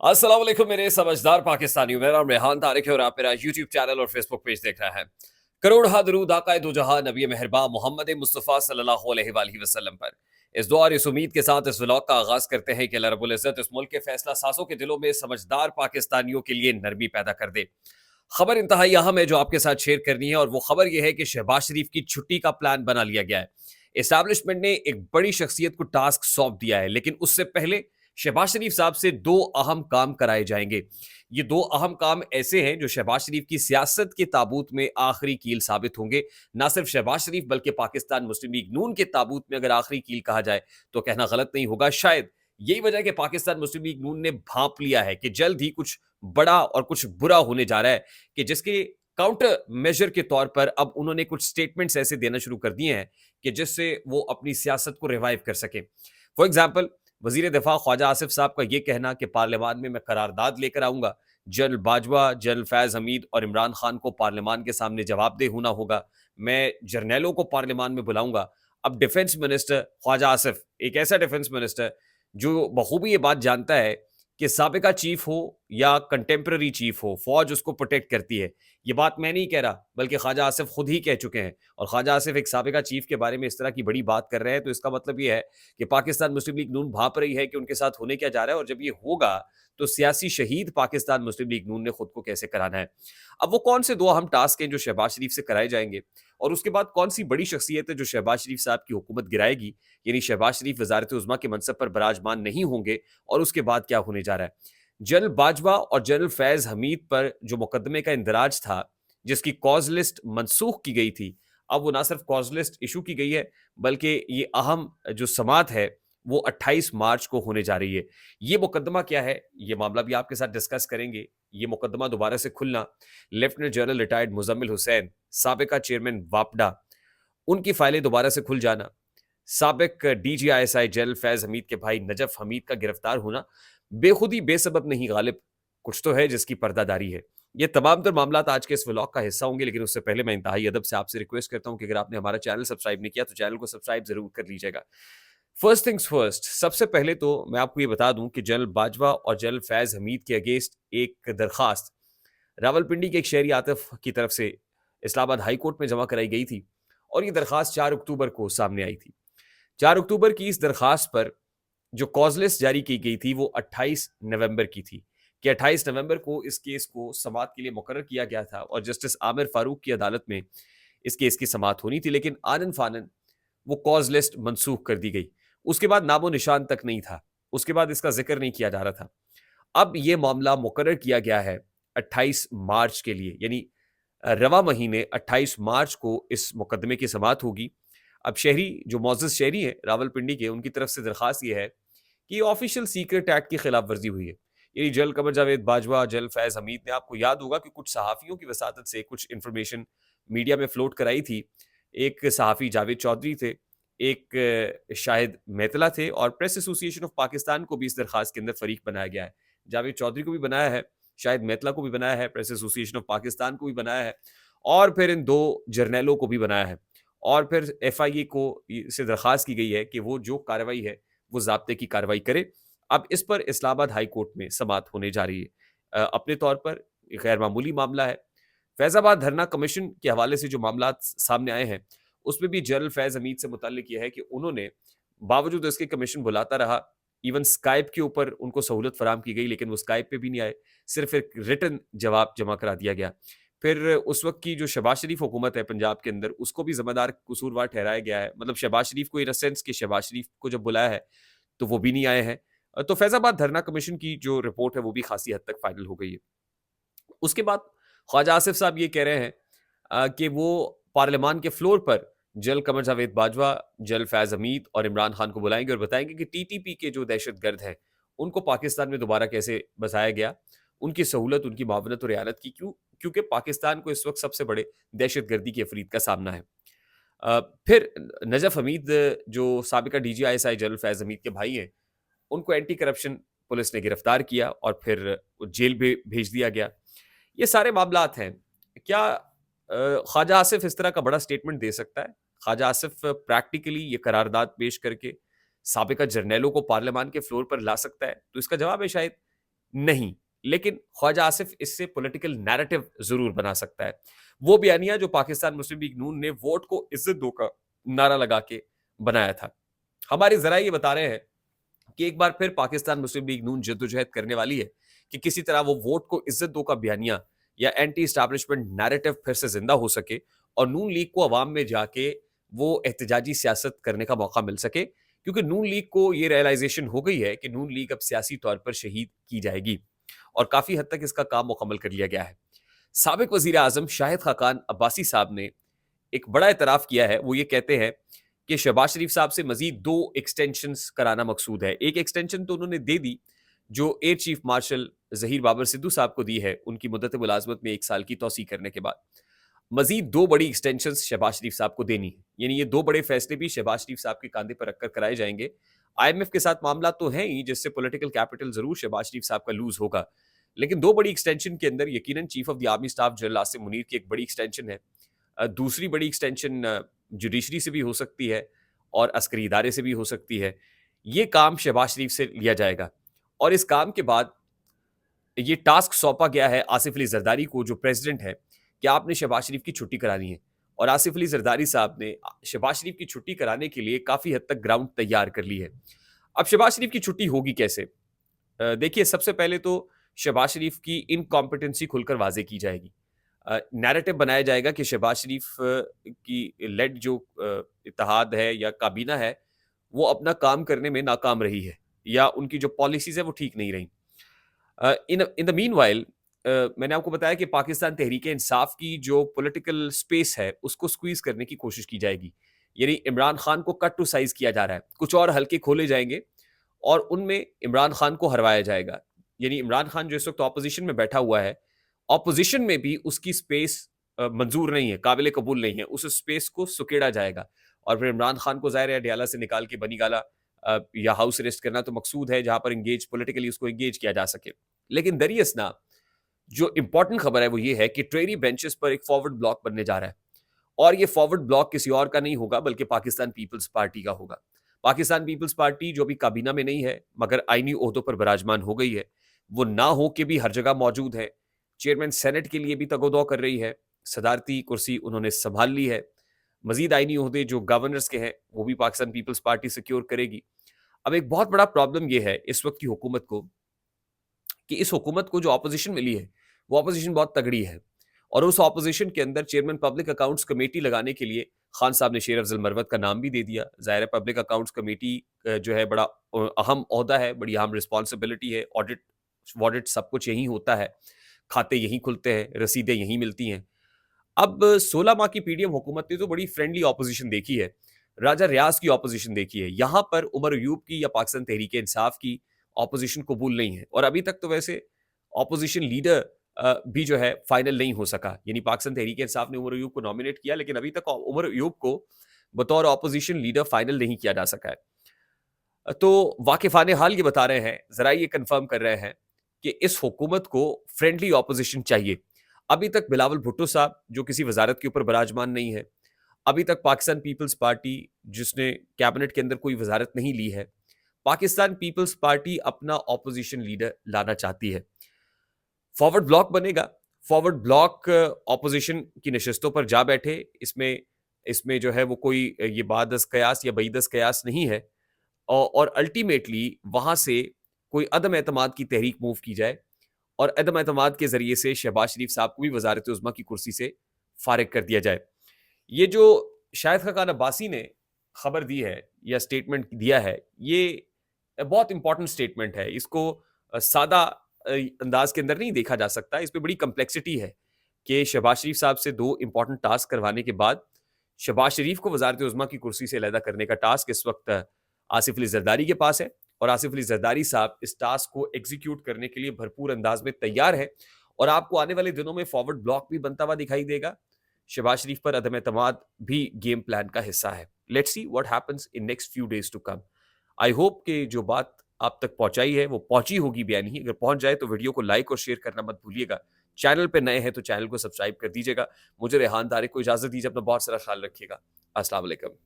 अस्सलाम वालेकुम मेरे समझदार पाकिस्तानियों। मेरा नाम रेहान तारिक है और आप मेरा यूट्यूब चैनल और फेसबुक पेज देख रहे हैं। करोड़ हा दरूद आकाए दो जहां नबी मेहरबान मोहम्मद मुस्तफ़ा सल्लल्लाहु अलैहि वसल्लम पर। इस दुआ और इस उम्मीद के साथ इस व्लॉग का आगाज करते हैं कि अल्लाह रब्बुल इज्जत इस मुल्क के फैसला साजों के दिलों में समझदार पाकिस्तानियों के लिए नरमी पैदा कर दे। खबर इंतहाई अहम है जो आपके साथ शेयर करनी है, और वो खबर यह है कि शहबाज शरीफ की छुट्टी का प्लान बना लिया गया है। एस्टैब्लिशमेंट ने एक बड़ी शख्सियत को टास्क सौंप दिया है, लेकिन उससे पहले शहबाज शरीफ साहब से दो अहम काम कराए जाएंगे। ये दो अहम काम ऐसे हैं जो शहबाज शरीफ की सियासत के ताबूत में आखिरी कील साबित होंगे। ना सिर्फ शहबाज शरीफ बल्कि पाकिस्तान मुस्लिम लीग नून के ताबूत में अगर आखिरी कील कहा जाए तो कहना गलत नहीं होगा। शायद यही वजह है कि पाकिस्तान मुस्लिम लीग नून ने भांप लिया है कि जल्द ही कुछ बड़ा और कुछ बुरा होने जा रहा है, कि जिसके काउंटर मेजर के तौर पर अब उन्होंने कुछ स्टेटमेंट्स ऐसे देना शुरू कर दिए हैं कि जिससे वो अपनी सियासत को रिवाइव कर सके। फॉर एग्जाम्पल, वजीर दिफा ख्वाजा आसिफ साहब का यह कहना कि पार्लियामान में मैं करारदाद लेकर आऊंगा, जनरल बाजवा, जनरल फैज हमीद और इमरान खान को पार्लियामान के सामने जवाबदेह होना होगा, मैं जर्नैलों को पार्लियामान में बुलाऊंगा। अब डिफेंस मिनिस्टर ख्वाजा आसिफ एक ऐसा डिफेंस मिनिस्टर जो बखूबी ये बात जानता है कि साबिका चीफ हो या कंटेम्प्रेरी चीफ हो, फौज उसको प्रोटेक्ट करती है। ये बात मैं नहीं कह रहा, बल्कि ख्वाजा आसिफ खुद ही कह चुके हैं। और ख्वाजा आसिफ एक साबिका चीफ के बारे में इस तरह की बड़ी बात कर रहे हैं, तो इसका मतलब ये है कि पाकिस्तान मुस्लिम लीग नून भाप रही है कि उनके साथ होने क्या जा रहा है, और जब ये होगा तो सियासी शहीद पाकिस्तान मुस्लिम लीग नून ने खुद को कैसे कराना है। अब वो कौन से दो अहम टास्क हैं जो शहबाज शरीफ से कराए जाएंगे, और उसके बाद कौन सी बड़ी शख्सियत है जो शहबाज शरीफ साहब की हुकूमत गिराएगी, यानी शहबाज शरीफ वजारत उज़्मा के मनसब पर बराजमान नहीं होंगे, और उसके बाद क्या होने जा रहा है। जनरल बाजवा और जनरल फैज हमीद पर जो मुकदमे का इंदराज था, जिसकी कॉज लिस्ट मनसूख की गई थी, अब वो ना सिर्फ कॉज लिस्ट इशू की गई है, बल्कि ये अहम जो समात है वो 28 मार्च को होने जा रही है। ये मुकदमा क्या है, ये मामला भी आपके साथ डिस्कस करेंगे। ये मुकदमा दोबारा से खुलना, lieutenant general retired Muzammil Hussain, साबिका चेयरमैन वापडा, उनकी फाइलें दोबारा से खुल जाना, साबिक डीजीआईएसआई जनरल फैज हमीद के भाई नजफ हमीद का गिरफ्तार होना, बेखुदी बेसबब नहीं गालिब, कुछ तो है जिसकी पर्दादारी है। ये तमाम तर मामला आज के इस व्लॉग का हिस्सा होंगे, लेकिन उससे पहले मैं इंतहाई अदब से आपसे रिक्वेस्ट करता हूं कि अगर आपने हमारा चैनल सब्सक्राइब नहीं किया तो चैनल को सब्सक्राइब जरूर कर लीजिएगा। फर्स्ट थिंग्स फर्स्ट, सबसे पहले तो मैं आपको ये बता दूं कि जनरल बाजवा और जनरल फैज हमीद के अगेंस्ट एक दरखास्त रावलपिंडी के एक शहरी आतिफ की तरफ से इस्लामाबाद हाई कोर्ट में जमा कराई गई थी, और ये दरखास्त 4 अक्टूबर को सामने आई थी। 4 अक्टूबर की इस दरखास्त पर जो कॉज लिस्ट जारी की गई थी वो 28 नवंबर की थी, कि 28 नवंबर को इस केस को समाअत के लिए मुकर्रर किया गया था और जस्टिस आमिर फारूक की अदालत में इस केस की समाअत होनी थी, लेकिन आनन फानन वो कॉज लिस्ट मनसूख कर दी गई। उसके बाद नामो निशान तक नहीं था, उसके बाद इसका जिक्र नहीं किया जा रहा था। अब ये मामला मुकर्रर किया गया है 28 मार्च के लिए, यानी रवा महीने 28 मार्च को इस मुकदमे की समाअत होगी। अब शहरी जो मोअज़्ज़ज़ शहरी हैं रावलपिंडी के, उनकी तरफ से दरखास्त ये है कि ये ऑफिशियल सीक्रेट एक्ट की खिलाफ वर्जी हुई है। यानी जनरल कमर जावेद बाजवा, जनरल फैज हमीद ने, आपको याद होगा कि कुछ सहाफ़ियों की वसातत से कुछ इन्फॉर्मेशन मीडिया में फ्लोट कराई थी। एक सहाफ़ी जावेद चौधरी थे, एक शाहिद मेतला थे, और प्रेस एसोसिएशन ऑफ पाकिस्तान को भी इस दरखास्त के अंदर फरीक बनाया गया है। जावेद चौधरी को भी बनाया है, शाहिद मेतला को भी बनाया है, प्रेस एसोसिएशन ऑफ पाकिस्तान को भी बनाया है, और फिर इन दो जर्नैलों को भी बनाया है। और फिर एफआईए को से दरखास्त की गई है कि वो जो कार्रवाई है वो ज़ाब्ते की कार्रवाई करे। अब इस पर इस्लामाबाद हाई कोर्ट में समाअत होने जा रही है। अपने तौर पर ये गैर मामूली मामला है। फैज़ाबाद धरना कमीशन के हवाले से जो मामलात सामने आए हैं, उसमें भी जनरल फैज़ हमीद से मुतल्लिक ये है कि उन्होंने बावजूद इसके कमीशन बुलाता रहा, इवन स्काइप के ऊपर उनको सहूलत फराहम की गई, लेकिन वो स्काइप पे भी नहीं आए, सिर्फ़ एक रिटन जवाब जमा करा दिया गया। फिर उस वक़्त की जो शहबाज शरीफ हुकूमत है पंजाब के अंदर, उसको भी ज़िम्मेदार कसूरवार ठहराया गया है। मतलब शहबाज शरीफ को इन अ सेंस कि शहबाज शरीफ को जब बुलाया है, तो वो भी नहीं आए हैं। तो फैज़ाबाद धरना कमीशन की जो रिपोर्ट है, वो भी खासी हद तक फाइनल हो गई है। उसके बाद ख्वाजा आसिफ साहब ये कह रहे हैं कि वो पार्लियामान के फ्लोर पर जनरल कमर जावेद बाजवा, जनरल फैज हमीद और इमरान खान को बुलाएंगे और बताएंगे कि टीटीपी के जो दहशतगर्द हैं, उनको पाकिस्तान में दोबारा कैसे बसाया गया, उनकी सहूलत, उनकी मावनत और रियानत की, क्योंकि पाकिस्तान को इस वक्त सबसे बड़े दहशतगर्दी की अफरीद का सामना है। फिर नजफ हमीद, जो साबिका डीजीआईएसआई जनरल फैज हमीद के भाई हैं, उनको एंटी करप्शन पुलिस ने गिरफ्तार किया और फिर जेल भी भेज दिया गया। ये सारे मामलात हैं। क्या ख्वाजा आसिफ इस तरह का बड़ा स्टेटमेंट दे सकता है? ख्वाजा आसिफ प्रैक्टिकली ये करारदाद पेश करके साबिका जर्नैलों को पार्लियामान के फ्लोर पर ला सकता है? तो इसका जवाब है शायद नहीं, लेकिन ख्वाजा आसिफ इससे पॉलिटिकल नैरेटिव ज़रूर बना सकता है। वो बयानिया जो पाकिस्तान मुस्लिम लीग नून ने वोट को इज़्ज़त दो का नारा लगा के बनाया था। हमारे ज़राए ये बता रहे हैं कि एक बार फिर पाकिस्तान मुस्लिम लीग नून जद्दोजहद करने वाली है कि किसी तरह वो वोट को इज़्ज़त दो का बयानिया या एंटी एस्टैब्लिशमेंट नैरेटिव फिर से ज़िंदा हो सके और नून लीग को अवाम में जाके वो एहतजाजी सियासत करने का मौका मिल सके, क्योंकि नून लीग को ये रियलाइज़ेशन हो गई है कि नून लीग अब सियासी तौर पर शहीद की जाएगी और काफ़ी हद तक इसका काम मुकम्मल कर लिया गया है। साबिक वज़ीर-ए-आज़म शाहिद खाकान अब्बासी साहब ने एक बड़ा एतराफ़ किया है। वो ये कहते हैं कि शहबाज शरीफ साहब से मज़ीद 2 एक्सटेंशंस कराना मकसूद है। एक एक्सटेंशन तो उन्होंने दे दी, जो Air Chief Marshal Zaheer Babar Sidhu साहब को दी है, उनकी मुद्दत मुलाज़मत में 1 साल की तौसीह करने के बाद। मज़ीद 2 बड़ी एक्सटेंशंस शहबाज शरीफ साहब को देनी है। यानी ये 2 बड़े फैसले भी शहबाज शरीफ साहब के कांधे पर रखकर कराए जाएँगे। आईएमएफ के साथ मामला तो हैं ही, जिससे पॉलिटिकल कैपिटल ज़रूर शहबाज शरीफ साहब का लूज़ होगा। लेकिन 2 बड़ी एक्सटेंशन के अंदर यकीनन chief of the army staff general Asim Munir की एक बड़ी एक्सटेंशन है। दूसरी बड़ी एक्सटेंशन जुडिशरी से भी हो सकती है और अस्करी इदारे से भी हो सकती है। ये काम शहबाज शरीफ से लिया जाएगा और इस काम के बाद ये टास्क सौंपा गया है आसिफ अली जरदारी को, जो प्रेसिडेंट है, कि आपने शहबाज शरीफ की छुट्टी करानी है। और आसिफ अली जरदारी साहब ने शहबाज शरीफ की छुट्टी कराने के लिए काफ़ी हद तक ग्राउंड तैयार कर ली है। अब शहबाज शरीफ की छुट्टी होगी कैसे? देखिए, सबसे पहले तो शहबाज शरीफ की इनकॉम्पिटेंसी खुलकर वाज़ेह की जाएगी। नैरेटिव बनाया जाएगा कि शहबाज शरीफ की लेड जो इत्तेहाद है या काबीना है, वो अपना काम करने में नाकाम रही है या उनकी जो पॉलिसीज़ है वो ठीक नहीं रहीं। इन इन द मीनवाइल मैंने आपको बताया कि पाकिस्तान तहरीक-ए-इंसाफ की जो पॉलिटिकल स्पेस है, उसको स्क्वीज़ करने की कोशिश की जाएगी। यानी इमरान खान को कट टू साइज़ किया जा रहा है। कुछ और हलके खोले जाएँगे और उनमें इमरान खान को हरवाया जाएगा। यानी इमरान खान जो इस वक़्त ऑपोज़िशन में बैठा हुआ है, ऑपोज़िशन में भी उसकी स्पेस मंज़ूर नहीं है, काबिल कबूल नहीं है। उस स्पेस को सुकेड़ा जाएगा और फिर इमरान खान को ज़ाहिर है अडयाला से निकाल के बनीगाला या हाउस अरेस्ट करना तो मकसूद है, जहाँ पर एंगेज पॉलिटिकली उसको एंगेज किया जा सके। लेकिन दरिअसना जो इम्पोर्टेंट खबर है वो ये है कि ट्रेरी बेंचेस पर एक फॉरवर्ड ब्लॉक बनने जा रहा है और ये फॉरवर्ड ब्लॉक किसी और का नहीं होगा बल्कि पाकिस्तान पीपल्स पार्टी का होगा। पाकिस्तान पीपल्स पार्टी जो अभी काबीना में नहीं है मगर आईनी ओहदों पर विराजमान हो गई है, वो ना हो के भी हर जगह मौजूद है। चेयरमैन सेनेट के लिए भी तगोदौ कर रही है, सदारती कुर्सी उन्होंने संभाल ली है। मजीद आईनी ओहदे जो गवर्नर्स के हैं वो भी पाकिस्तान पीपल्स पार्टी सिक्योर करेगी। अब एक बहुत बड़ा प्रॉब्लम ये है इस वक्त की हुकूमत को कि इस हुकूमत को जो ऑपोजिशन मिली है, वो ऑपोजिशन बहुत तगड़ी है और उस ऑपोजिशन के अंदर चेयरमैन पब्लिक अकाउंट्स कमेटी लगाने के लिए खान साहब ने शेर अफजल मरवत का नाम भी दे दिया। ज़ाहिर है पब्लिक अकाउंट्स कमेटी जो है बड़ा अहम ओहदा है, बड़ी अहम रिस्पॉन्सिबिलिटी है। ऑडिट वॉडिट सब कुछ यहीं होता है, खाते यहीं खुलते हैं, रसीदें यहीं मिलती हैं। अब 16 माह की पीडीएम हुकूमत ने तो बड़ी फ्रेंडली ऑपोजिशन देखी है, राजा रियाज की ऑपोजिशन देखी है। यहाँ पर उमर अयूब की या पाकिस्तान तहरीक इंसाफ की ऑपोजिशन कबूल नहीं है और अभी तक तो वैसे ऑपोजिशन लीडर भी जो है फाइनल नहीं हो सका। यानी पाकिस्तान तहरीक इंसाफ ने उमर अयूब को नॉमिनेट किया लेकिन अभी तक उमर अयूब को बतौर ऑपोजिशन लीडर फाइनल नहीं किया जा सका है। तो वाकिफान हाल ये बता रहे हैं, जरा ये कंफर्म कर रहे हैं कि इस हुकूमत को फ्रेंडली ऑपोजिशन चाहिए। अभी तक बिलावल भुट्टो साहब जो किसी वजारत के ऊपर विराजमान नहीं है, अभी तक पाकिस्तान पीपल्स पार्टी जिसने कैबिनेट के अंदर कोई वजारत नहीं ली है, पाकिस्तान पीपल्स पार्टी अपना ऑपोजिशन लीडर लाना चाहती है। फॉरवर्ड ब्लॉक बनेगा, फॉरवर्ड ब्लॉक ऑपोजिशन की नशस्तों पर जा बैठे। इसमें इसमें जो है वो कोई ये बादस कयास या बईदस कयास नहीं है और अल्टीमेटली वहां से कोई अदम एतमाद की तहरीक मूव की जाए और अदम एतमाद के जरिए से शहबाज शरीफ साहब को भी वजारत उज़्मा की कुर्सी से फारिग कर दिया जाए। ये जो शाहिद खाकान अब्बासी ने खबर दी है या स्टेटमेंट दिया है, ये बहुत इंपॉर्टेंट स्टेटमेंट है। इसको सादा अंदाज के अंदर नहीं देखा जा सकता। इस पे बड़ी कम्प्लेक्सिटी है कि शहबाज शरीफ साहब से 2 इंपॉर्टेंट टास्क करवाने के बाद शहबाज शरीफ को वजारत उज़्मा की कुर्सी से अलहदा करने का टास्क इस वक्त आसिफ अली जरदारी के पास है और आसिफ अली जरदारी साहब इस टास्क को एग्जीक्यूट करने के लिए भरपूर अंदाज में तैयार है और आपको आने वाले दिनों में फॉरवर्ड ब्लॉक भी बनता हुआ दिखाई देगा। शहबाज शरीफ पर अदम एतमाद भी गेम प्लान का हिस्सा है। Let's see what happens in next few days to come. I hope कि जो बात आप तक पहुंचाई है वो पहुंची होगी बयान ही। अगर पहुंच जाए तो वीडियो को लाइक और शेयर करना मत भूलिएगा। चैनल पे नए हैं तो चैनल को सब्सक्राइब कर दीजिएगा। मुझे रेहान तारिक को इजाजत दीजिए। अपना बहुत सारा ख्याल रखिएगा। अस्सलाम वालेकुम।